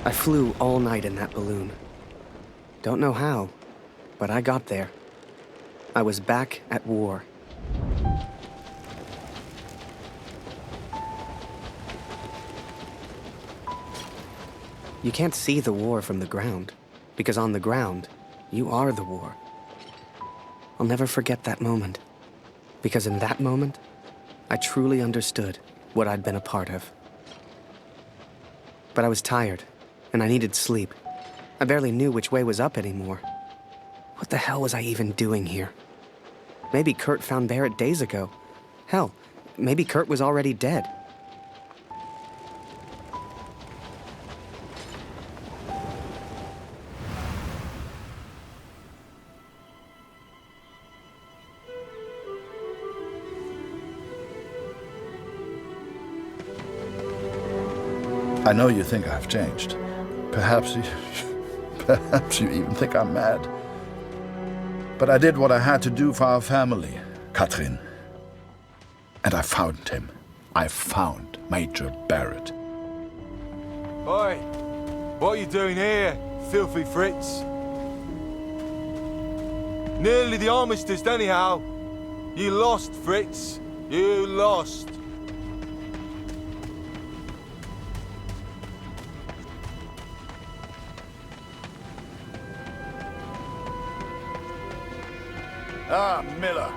I flew all night in that balloon. Don't know how, but I got there. I was back at war. You can't see the war from the ground, because on the ground, you are the war. I'll never forget that moment, because in that moment, I truly understood what I'd been a part of. But I was tired, and I needed sleep. I barely knew which way was up anymore. What the hell was I even doing here? Maybe Kurt found Barrett days ago. Hell, maybe Kurt was already dead. I know you think I've changed. Perhaps you even think I'm mad. But I did what I had to do for our family, Katrin. And I found him. I found Major Barrett. Oi! What are you doing here, filthy Fritz? Nearly the armistice, anyhow. You lost, Fritz. You lost. Ah, Miller.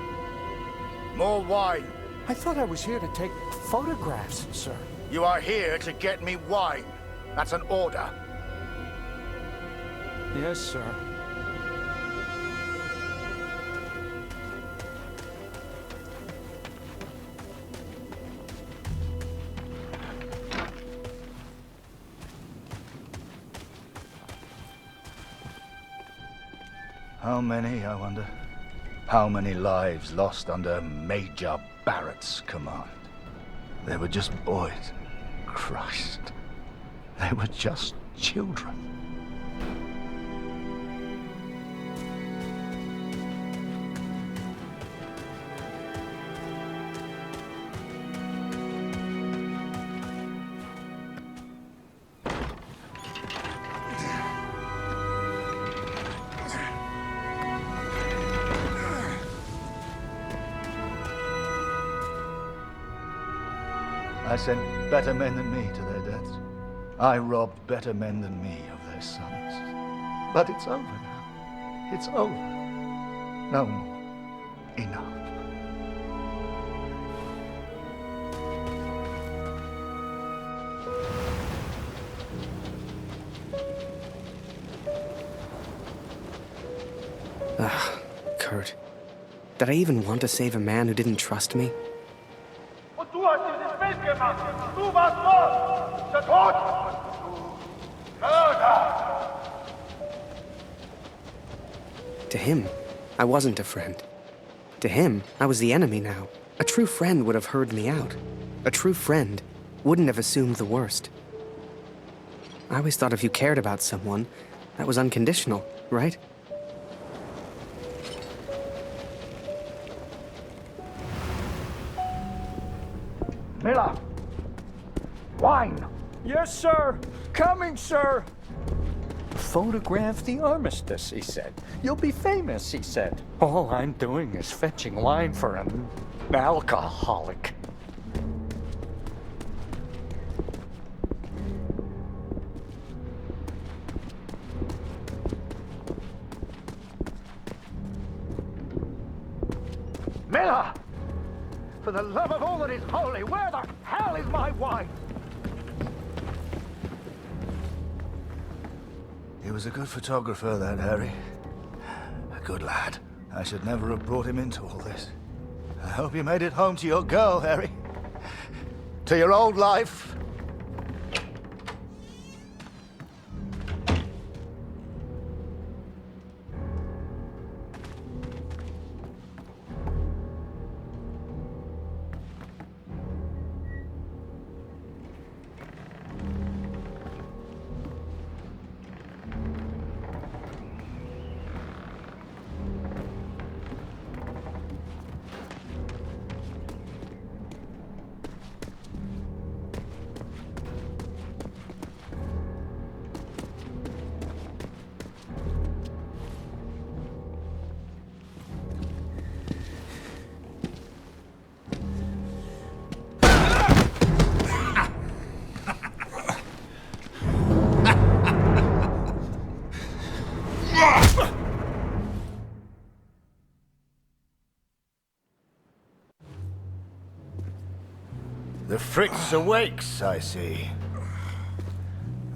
More wine. I thought I was here to take photographs, sir. You are here to get me wine. That's an order. Yes, sir. How many, I wonder? How many lives lost under Major Barrett's command? They were just boys. Christ. They were just children. I sent better men than me to their deaths. I robbed better men than me of their sons. But it's over now. It's over. No more. Enough. Ugh, Kurt. Did I even want to save a man who didn't trust me? Und du hast dieses Bild gemacht. Du warst dort. Der Tod. Mörder. To him, I wasn't a friend. To him, I was the enemy now. A true friend would have heard me out. A true friend wouldn't have assumed the worst. I always thought if you cared about someone, that was unconditional, right? Miller! Wine! Yes, sir! Coming, sir! Photograph the armistice, he said. You'll be famous, he said. All I'm doing is fetching wine for an alcoholic. Miller! For the love of all that is holy, where the hell is my wine? He was a good photographer, that Harry. A good lad. I should never have brought him into all this. I hope you made it home to your girl, Harry. To your old life. The Fritz awakes, I see.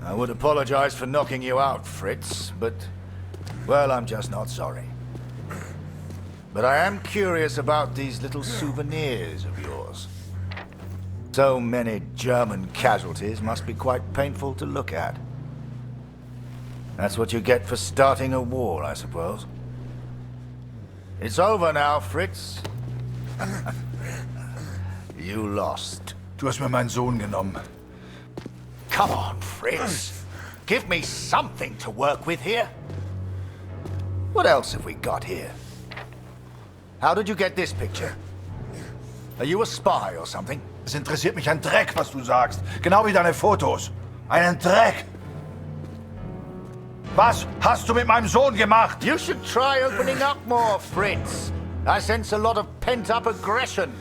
I would apologize for knocking you out, Fritz, but... well, I'm just not sorry. But I am curious about these little souvenirs of yours. So many German casualties must be quite painful to look at. That's what you get for starting a war, I suppose. It's over now, Fritz. You lost. Du hast mir meinen Sohn genommen. Come on, Fritz. Give me something to work with here. What else have we got here? How did you get this picture? Are you a spy or something? Es interessiert mich ein Dreck, was du sagst. Genau wie deine Fotos. Einen Dreck. Was hast du mit meinem Sohn gemacht? You should try opening up more, Fritz. I sense a lot of pent-up aggression.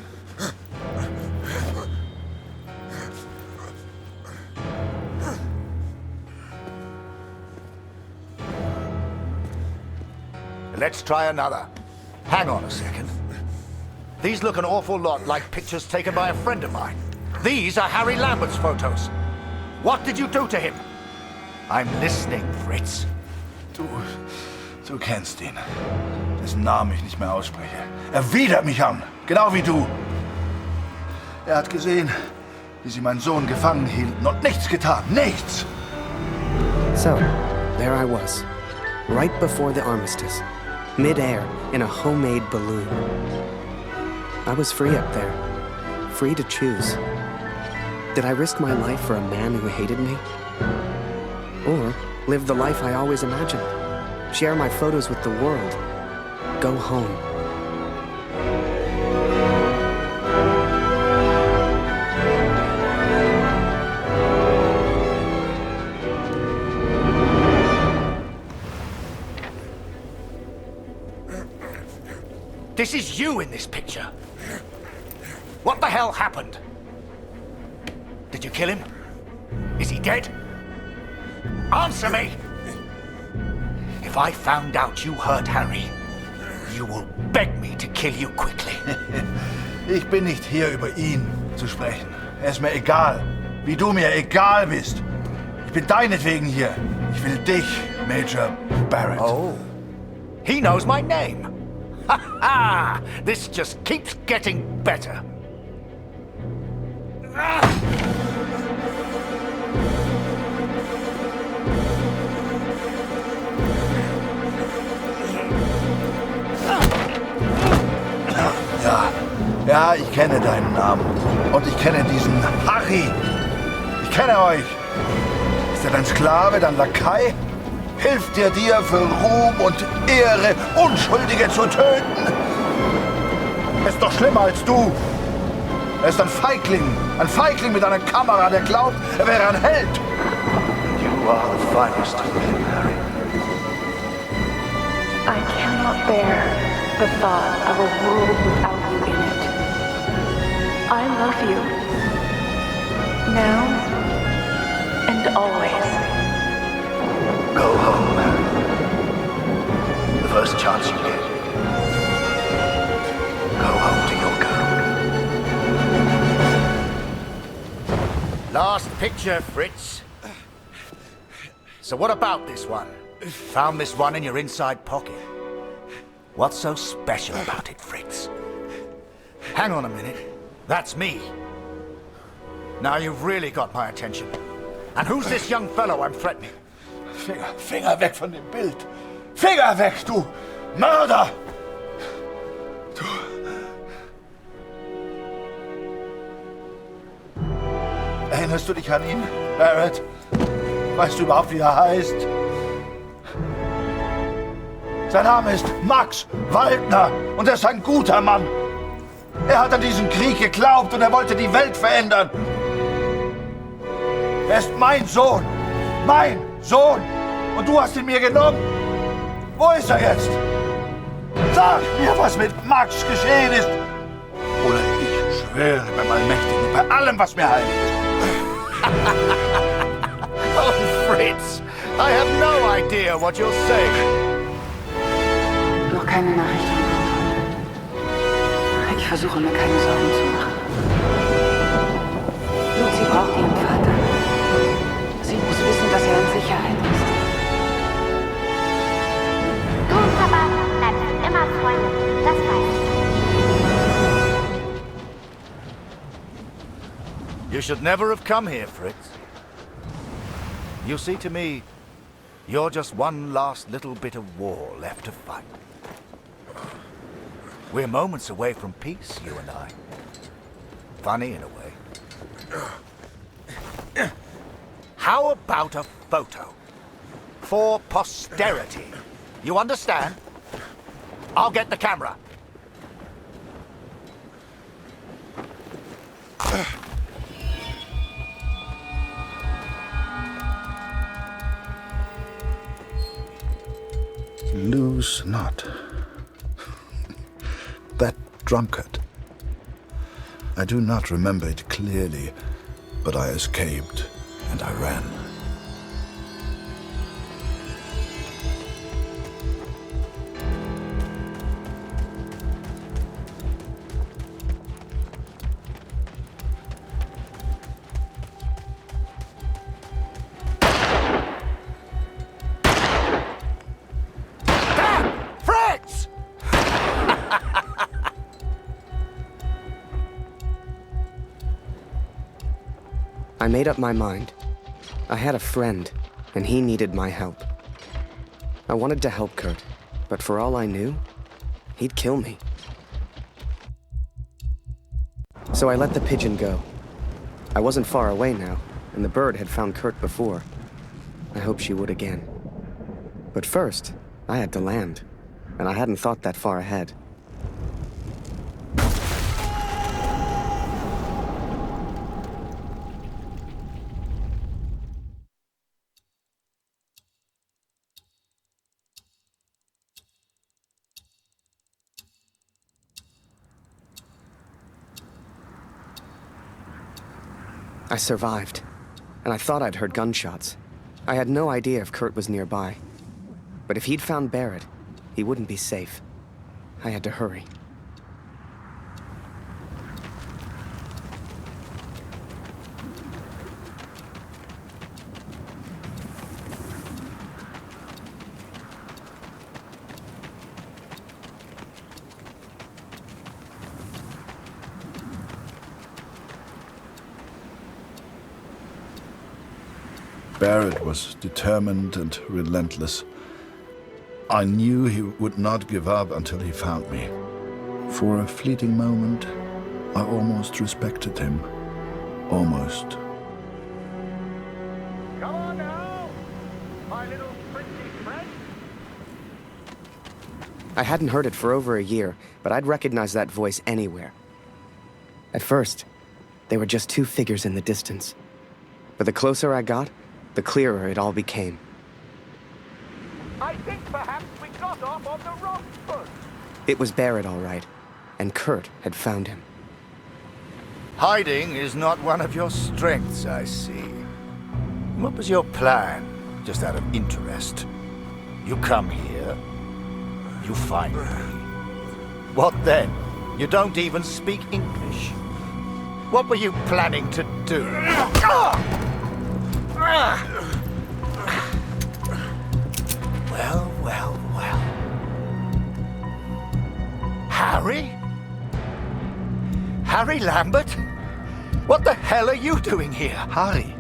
Let's try another. Hang on a second. These look an awful lot like pictures taken by a friend of mine. These are Harry Lambert's photos. What did you do to him? I'm listening, Fritz. Du kennst ihn. Dessen Namen ich nicht mehr ausspreche. Er widert mich an, genau wie du. Er hat gesehen, wie sie meinen Sohn gefangen hielten und nichts getan. Nichts! So, there I was, right before the armistice, mid-air in a homemade balloon. I was free up there, free to choose. Did I risk my life for a man who hated me? Or live the life I always imagined? Share my photos with the world? Go home? This is you in this picture. What the hell happened? Did you kill him? Is he dead? Answer me! If I found out you hurt Harry, you will beg me to kill you quickly. Ich bin nicht hier, über ihn zu sprechen. Er ist mir egal, wie du mir egal bist. Ich bin deinetwegen hier. Ich will dich, Major Barrett. Oh, he knows my name. Ha ha! This just keeps getting better. Ja, ich kenne deinen Namen. Und ich kenne diesen Harry. Ich kenne euch. Ist er dein Sklave, dein Lakai? Hilft er dir für Ruhm und Ehre, Unschuldige zu töten? Er ist doch schlimmer als du. Er ist ein Feigling mit einer Kamera, der glaubt, er wäre ein Held. You are the finest of men, Harry. I cannot bear the thought of a world without you in it. I love you. Now and always. Go home, Harry. The first chance you get. Go home to your girl. Last picture, Fritz. So what about this one? Found this one in your inside pocket. What's so special about it, Fritz? Hang on a minute. That's me. Now you've really got my attention. And who's this young fellow I'm threatening? Finger weg von dem Bild. Finger weg, du Mörder! Du... Erinnerst du dich an ihn, Barrett? Weißt du überhaupt, wie er heißt? Sein Name ist Max Waldner und er ist ein guter Mann. Er hat an diesen Krieg geglaubt und er wollte die Welt verändern. Er ist mein Sohn. Mein Sohn. Und du hast ihn mir genommen. Wo ist er jetzt? Sag mir, was mit Max geschehen ist. Oder ich schwöre beim Allmächtigen, bei allem, was mir heilig ist. Oh, Fritz, I have no idea what you're saying. Noch keine Nachricht von Papa. Ich versuche mir keine Sorgen zu machen. should never have come here, Fritz. You see, to me, you're just one last little bit of war left to fight. We're moments away from peace, you and I. Funny in a way. How about a photo? For posterity. You understand? I'll get the camera. Lose not. That drunkard. I do not remember it clearly, but I escaped and I ran. Fritz! I made up my mind. I had a friend, and he needed my help. I wanted to help Kurt, but for all I knew, he'd kill me. So I let the pigeon go. I wasn't far away now, and the bird had found Kurt before. I hoped she would again. But first, I had to land, and I hadn't thought that far ahead. I survived, and I thought I'd heard gunshots. I had no idea if Kurt was nearby. But if he'd found Barrett, he wouldn't be safe. I had to hurry. Barrett was determined and relentless. I knew he would not give up until he found me. For a fleeting moment, I almost respected him. Almost. Come on now, my little pretty friend. I hadn't heard it for over a year, but I'd recognize that voice anywhere. At first, they were just two figures in the distance. But the closer I got, the clearer it all became. I think perhaps we got off on the wrong foot. It was Barrett, all right, and Kurt had found him. Hiding is not one of your strengths, I see. What was your plan, just out of interest? You come here, you find me. What then? You don't even speak English. What were you planning to do? Well, well, well. Harry? Harry Lambert? What the hell are you doing here? Harry!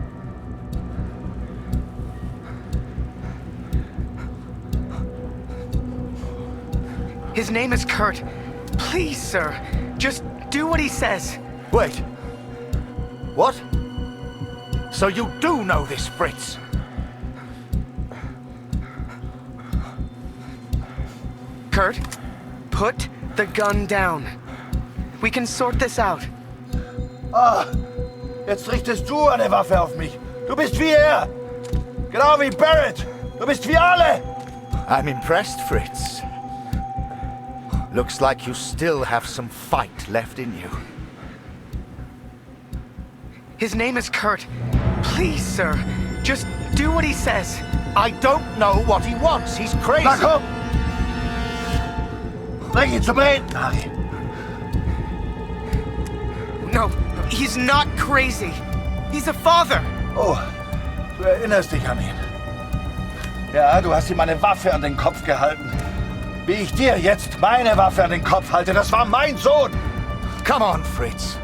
His name is Kurt. Please, sir, just do what he says. Wait. What? So you do know this, Fritz? Kurt, put the gun down. We can sort this out. Ah, jetzt richtest du eine Waffe auf mich. Du bist wie er. Genau wie Barrett. Du bist wie alle. I'm impressed, Fritz. Looks like you still have some fight left in you. His name is Kurt. Please, sir, just do what he says. I don't know what he wants. He's crazy. Na komm! Bring ihn zum Reden, Harry. No, he's not crazy. He's a father. Oh, du erinnerst dich an ihn. Ja, du hast ihm eine Waffe an den Kopf gehalten. Wie ich dir jetzt meine Waffe an den Kopf halte, das war mein Sohn. Come on, Fritz.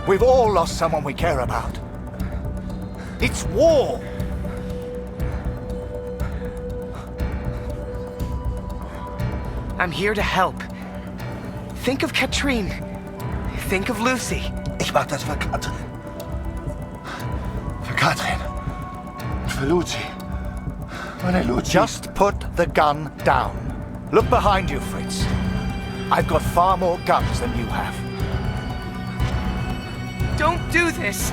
We've all lost someone we care about. It's war! I'm here to help. Think of Katrine. Think of Lucy. Ich mach das für Katrin. Für Katrin. Für Lucy. Meine Lucy. Just put the gun down. Look behind you, Fritz. I've got far more guns than you have. Don't do this!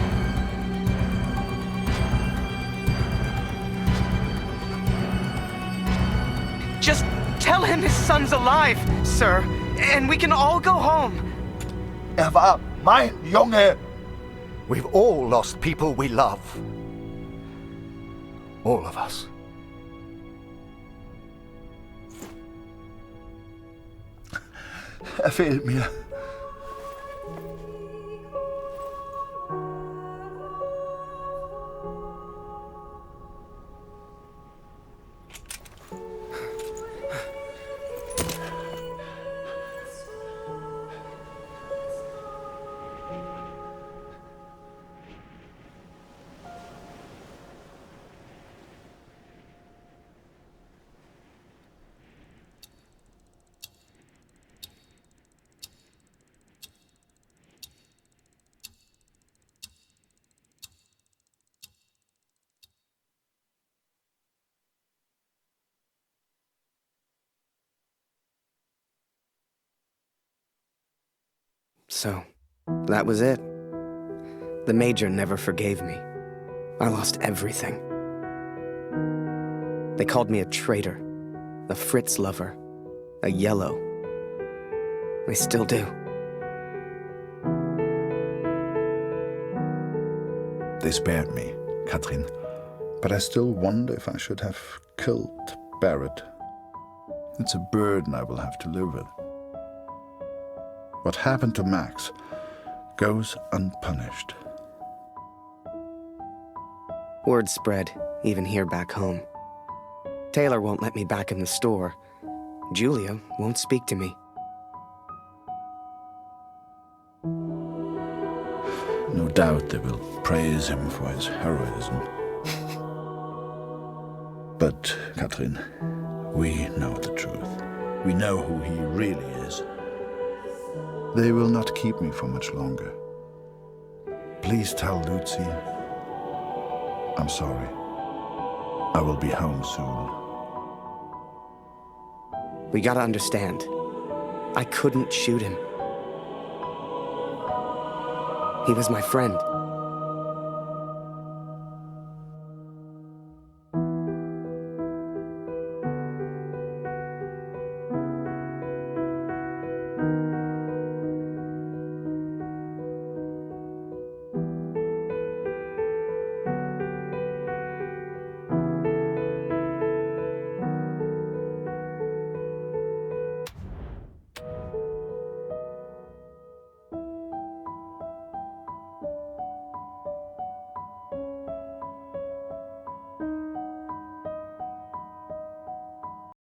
Just tell him his son's alive, sir, and we can all go home. War mein Junge. We've all lost people we love. All of us. Fehlt mir. So, that was it. The Major never forgave me. I lost everything. They called me a traitor, a Fritz lover, a yellow. They still do. They spared me, Katrin. But I still wonder if I should have killed Barrett. It's a burden I will have to live with. What happened to Max goes unpunished. Word spread, even here back home. Taylor won't let me back in the store. Julia won't speak to me. No doubt they will praise him for his heroism. But, Katrin, we know the truth. We know who he really is. They will not keep me for much longer. Please tell Lucy I'm sorry. I will be home soon. We gotta understand. I couldn't shoot him. He was my friend.